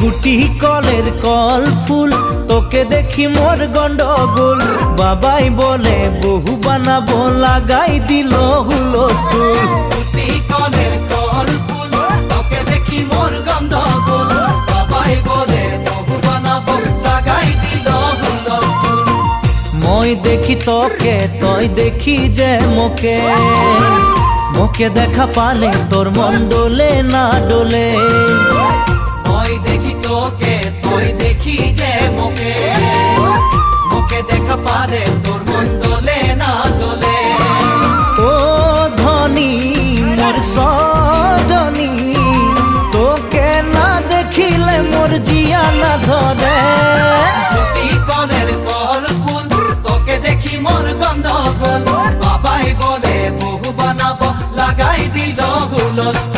গুটি কলের কল ফুল তোকে দেখি মোর গন্ডগোল বাবাই বলে বহু বানাবো লাগাই দিল হুলস্থুল গুটি কলের কল ফুল তোকে দেখি মোর গন্ডগোল বাবাই বলে বহু বানাবো লাগাই দিল হুলস্থুল মই দেখি তোকে তই দেখি যে মোকে মোকে দেখা পালে তোর মন ডোলে না ডোলে মই দেখি তোকে তুই দেখি যে মোকে মোকে দেখা পারে তোর মন দোলে না দোলে ও ধনী মোর সজনী তোকে না দেখিলে মোর জিয়া না ধরে গুটি কলের কল ফুল তোকে দেখি মোর গন্ডগোল বাবাই বলে বহু বানাবো লাগাই দিল হুলস্থুল